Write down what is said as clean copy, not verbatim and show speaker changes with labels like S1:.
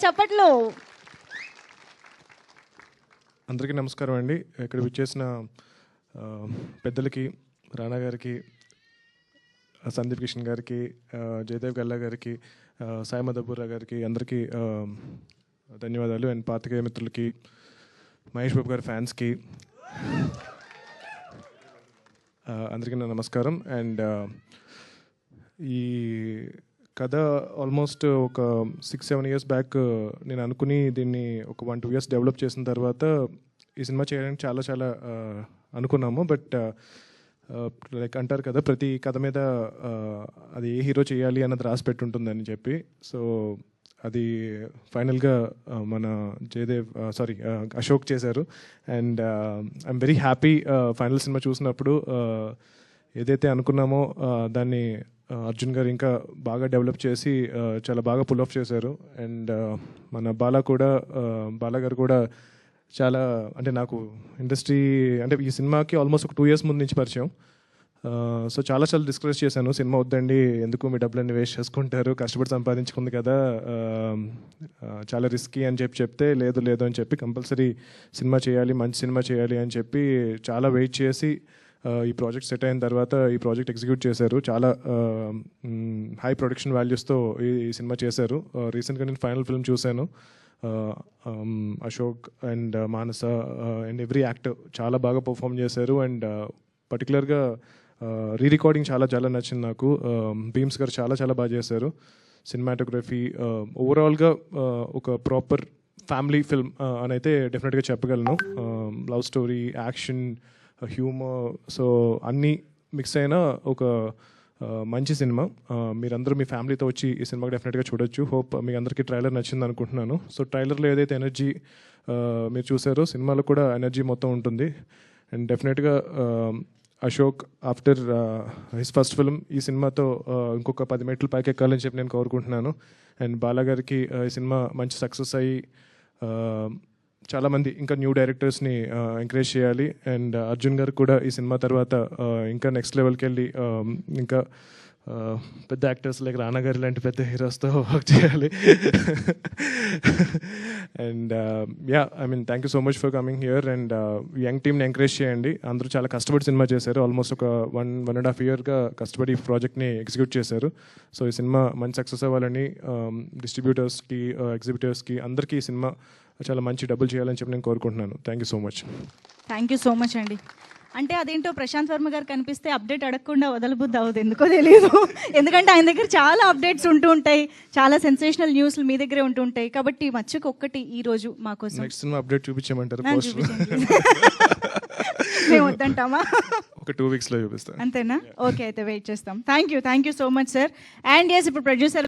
S1: చప్పట్లు.
S2: అందరికీ నమస్కారం అండి. ఇక్కడ విచ్చేసిన పెద్దలకి, రానా గారికి, సందీప్ కిషన్ గారికి, జయదేవ్ గల్లా గారికి, సాయి మధుపురా గారికి అందరికీ ధన్యవాదాలు. అండ్ పాత్రికేయ మిత్రులకి, మహేష్ బాబు గారి ఫ్యాన్స్కి అందరికీ నా నమస్కారం. అండ్ ఈ కథ ఆల్మోస్ట్ ఒక 6-7 years బ్యాక్ నేను అనుకుని దీన్ని ఒక 1-2 years డెవలప్ చేసిన తర్వాత ఈ సినిమా చేయడానికి చాలా అనుకున్నాము. బట్ లైక్ అంటారు కదా, ప్రతి కథ మీద అది ఏ హీరో చేయాలి అన్నది రాసి పెట్టుంటుందని చెప్పి. సో అది ఫైనల్గా మన అశోక్ చేశారు. And I'm very happy final cinema చూసినప్పుడు. ఏదైతే అనుకున్నామో దాన్ని అర్జున్ గారు ఇంకా బాగా డెవలప్ చేసి చాలా బాగా పుల్ ఆఫ్ చేశారు. అండ్ మన బాలా గారు కూడా చాలా, అంటే నాకు ఇండస్ట్రీ అంటే ఈ సినిమాకి ఆల్మోస్ట్ ఒక 2 years ముందు నుంచి పరిచయం. సో చాలా డిస్కస్ చేశాను, సినిమా వద్దండి, ఎందుకు మీ డబ్బులన్నీ వేస్ట్ చేసుకుంటారు, కష్టపడి సంపాదించుకుంది కదా, చాలా రిస్కీ అని చెప్తే లేదు అని చెప్పి కంపల్సరీ సినిమా చేయాలి, మంచి సినిమా చేయాలి అని చెప్పి చాలా వెయిట్ చేసి ఈ ప్రాజెక్ట్ సెట్ అయిన తర్వాత ఈ ప్రాజెక్ట్ ఎగ్జిక్యూట్ చేశారు. చాలా హై ప్రొడక్షన్ వాల్యూస్తో ఈ సినిమా చేశారు. రీసెంట్గా నేను ఫైనల్ ఫిల్మ్ చూశాను. Ashok and Manasa and every actor చాలా బాగా పర్ఫామ్ చేశారు. అండ్ పర్టికులర్గా రికార్డింగ్ చాలా నచ్చింది నాకు. భీమ్స్ గారు చాలా బాగా చేశారు. సినిమాటోగ్రఫీ ఓవరాల్గా ఒక ప్రాపర్ ఫ్యామిలీ ఫిల్మ్ అని అయితే డెఫినెట్గా చెప్పగలను. Love story, action, humour, so అన్నీ మిక్స్ అయిన ఒక మంచి సినిమా. మీరందరూ మీ ఫ్యామిలీతో వచ్చి ఈ సినిమాకి డెఫినెట్గా చూడొచ్చు. హోప్ మీ అందరికీ ట్రైలర్ నచ్చింది అనుకుంటున్నాను. సో ట్రైలర్లో ఏదైతే ఎనర్జీ మీరు చూసారో సినిమాలో కూడా ఎనర్జీ మొత్తం ఉంటుంది. అండ్ డెఫినెట్గా Ashok after his first film ఈ సినిమాతో ఇంకొక 10 మెట్లు పైకి ఎక్కాలని చెప్పి నేను కోరుకుంటున్నాను. అండ్ బాలా గారికి ఈ సినిమా మంచి సక్సెస్ అయ్యి చాలామంది ఇంకా న్యూ డైరెక్టర్స్ని ఎంకరేజ్ చేయాలి. అండ్ అర్జున్ గారు కూడా ఈ సినిమా తర్వాత ఇంకా నెక్స్ట్ లెవెల్కి వెళ్ళి ఇంకా పెద్ద యాక్టర్స్ లైక్ రానా గారి లాంటి పెద్ద హీరోస్తో వర్క్ చేయాలి. And thank you so much for coming here. And young టీమ్ని ఎంకరేజ్ చేయండి. అందరూ చాలా కష్టపడి సినిమా చేశారు. ఆల్మోస్ట్ ఒక 1.5 yearగా కష్టపడి ఈ ప్రాజెక్ట్ని ఎగ్జిక్యూట్ చేశారు. సో ఈ సినిమా మంచి సక్సెస్ అవ్వాలని డిస్ట్రిబ్యూటర్స్కి, ఎగ్జిబిటర్స్కి అందరికీ ఈ సినిమా చాలా మంచి డబ్బులు చేయాలని చెప్పి నేను కోరుకుంటున్నాను. Thank you so much.
S1: Thank you so much అండి. అంటే అదేంటో ప్రశాంత్ వర్మ గారు కనిపిస్తే అప్డేట్ అడగకుండా వదలబుద్ధి అవ్వదు, ఎందుకో తెలియదు. ఎందుకంటే ఆయన దగ్గర చాలా అప్డేట్స్ ఉంటూ ఉంటాయి, చాలా సెన్సేషనల్ న్యూస్లు మీ దగ్గరే ఉంటూ ఉంటాయి. కాబట్టి మచ్చుకు ఒక్కటి ఈ రోజు మాకోసం
S2: నెక్స్ట్ సినిమా అప్డేట్ చూపించమంటారు?
S1: మేము వద్దంటామా?
S2: ఒక 2 weeksలో చూపిస్తాను.
S1: అంతేనా? ఓకే, అయితే వెయిట్ చేస్తాం. Thank you so much sir. And yes, ఇప్పుడు ప్రొడ్యూసర్